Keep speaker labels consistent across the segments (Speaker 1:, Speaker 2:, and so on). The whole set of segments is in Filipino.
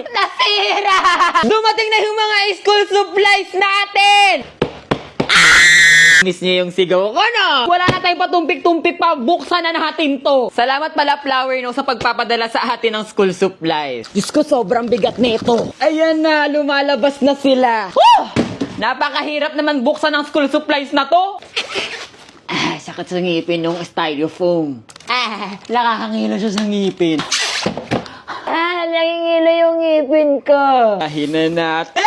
Speaker 1: Nasira! Dumating na yung mga school supplies natin! Miss niyo yung sigaw ko, no? Wala na tayong patumpik-tumpik pa. Buksan na natin to. Salamat pala, Flower, no, sa pagpapadala sa atin ng school supplies. Diyos ko, sobrang bigat nito. Ayan na, lumalabas na sila. Woo! Napakahirap naman buksan ng school supplies na to. Sakit sa ngipin ng styrofoam. Nakakangilo siya sa ngipin. Nangingilo yung ngipin ko. Kahin na natin.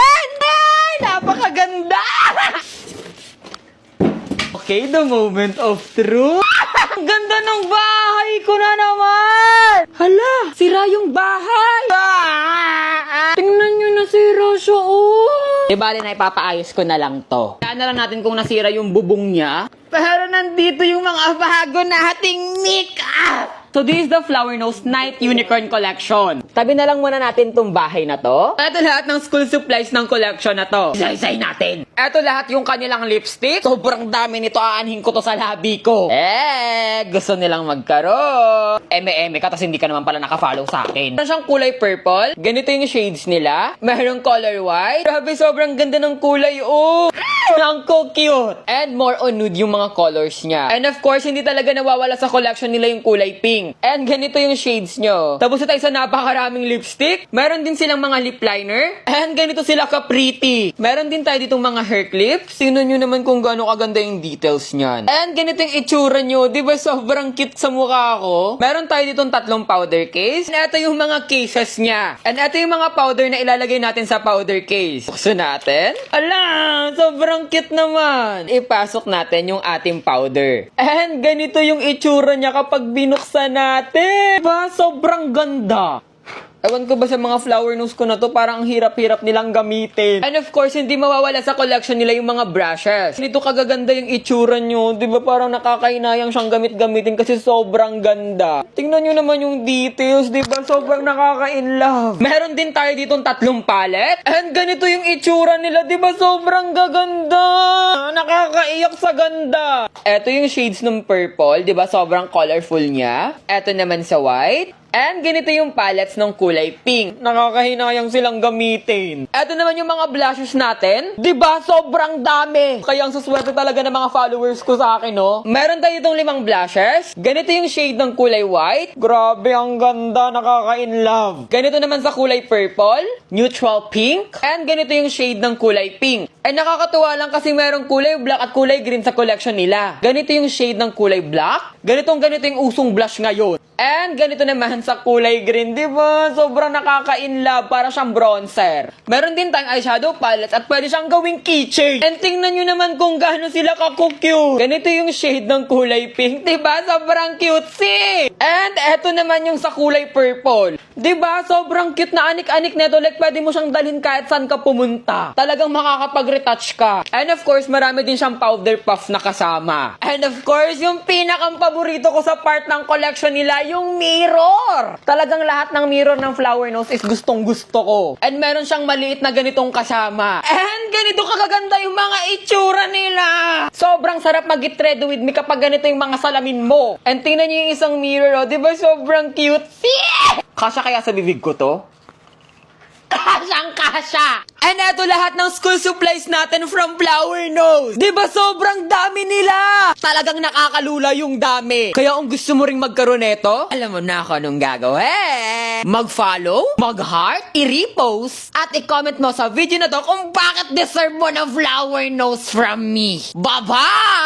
Speaker 1: Napakaganda. Okay, the moment of truth. Ang ganda ng bahay ko na naman! Hala, sira yung bahay! Tingnan nyo, nasira siya, oh! Di bali na ipapaayos ko na lang to. Kaya na lang natin kung nasira yung bubong niya. Pero nandito yung mga bago nating make-up! So this is the Flower Nose Night Unicorn Collection. Tabi na lang muna natin tong bahay na to. Ito lahat ng school supplies ng collection na to. Isa-isay natin. Ito lahat yung kanilang lipstick. Sobrang dami nito. Aanhin ko to sa labi ko. Gusto nilang magkaroon. Eme-eme ka, tas hindi ka naman pala nakafollow sa akin. Meron siyang kulay purple. Ganito yung shades nila. Merong color white. Grabe, sobrang ganda ng kulay, oh. Ang cute. And more on nude yung mga colors niya. And of course, hindi talaga nawawala sa collection nila yung kulay pink. And ganito yung shades nyo. Tapos na tayo sa napakaraming lipstick. Meron din silang mga lip liner. And ganito sila ka-pretty. Meron din tayo ditong mga hair clips. Tingnan nyo naman kung gaano kaganda yung details niyan. And ganito yung itsura nyo. Diba sobrang cute sa mukha ko? Meron tayo ditong 3 powder case. And ito yung mga cases niya. And ito yung mga powder na ilalagay natin sa powder case. Buksan natin. Ala, sobrang cute naman. Ipasok natin yung ating powder. And ganito yung itsura niya kapag binuksan natin. Diba? Sobrang ganda. Ewan ko ba sa mga flower nose ko na to, parang ang hirap-hirap nilang gamitin. And of course, hindi mawawala sa collection nila yung mga brushes. Nito kagaganda yung itsura nyo. Diba parang nakakainayang siyang gamit-gamitin kasi sobrang ganda. Tingnan nyo naman yung details, diba? Sobrang nakaka-inlove. Meron din tayo ditong 3 palette. And ganito yung itsura nila, diba? Sobrang gaganda. Nakakaiyak sa ganda. Ito yung shades ng purple, diba? Sobrang colorful niya. Ito naman sa white. And ganito yung palettes ng kulay pink. Nakakahinayang silang gamitin. Eto naman yung mga blushes natin. Diba? Sobrang dami. Kaya ang suswerte talaga ng mga followers ko sa akin, no? Meron tayo itong 5 blushes. Ganito yung shade ng kulay white. Grabe, ang ganda. Nakaka-inlove. Ganito naman sa kulay purple. Neutral pink. And ganito yung shade ng kulay pink. Ay, nakakatuwa lang kasi merong kulay black at kulay green sa collection nila. Ganito yung shade ng kulay black. Ganito yung usong blush ngayon. And ganito naman sa kulay green, di ba? Sobrang nakaka-inlove, para siyang bronzer. Meron din tayong eyeshadow palette at pwede siyang gawing keychain. And tingnan nyo naman kung gaano sila ka-cute. Ganito yung shade ng kulay pink, di ba? Sobrang cutesy. And eto naman yung sa kulay purple. Di ba? Sobrang cute na anik-anik neto. Like pwede mo siyang dalhin kahit saan ka pumunta. Talagang makakapag-retouch ka. And of course, marami din siyang powder puff na kasama. And of course, yung pinakang paborito ko sa part ng collection nila, yung mirror. Talagang lahat ng mirror ng Flower Nose is gustong-gusto ko. And meron siyang maliit na ganitong kasama. And ganito kagaganda yung mga itsura nila. Sobrang sarap mag-thread with me kapag ganito yung mga salamin mo. And tingnan niyo yung isang mirror, oh. Diba sobrang cute? Kasya kaya sa bibig ko to? Kasyang-kasya! And eto lahat ng school supplies natin from Flower Nose. Diba sobrang dami nila? Talagang nakakalula yung dami. Kaya kung gusto mo ring magkaroon neto, alam mo na ako anong gagawin. Mag-follow, mag-heart, i-repost, at i-comment mo sa video na to kung bakit deserve mo ng Flower Nose from me. Bye-bye!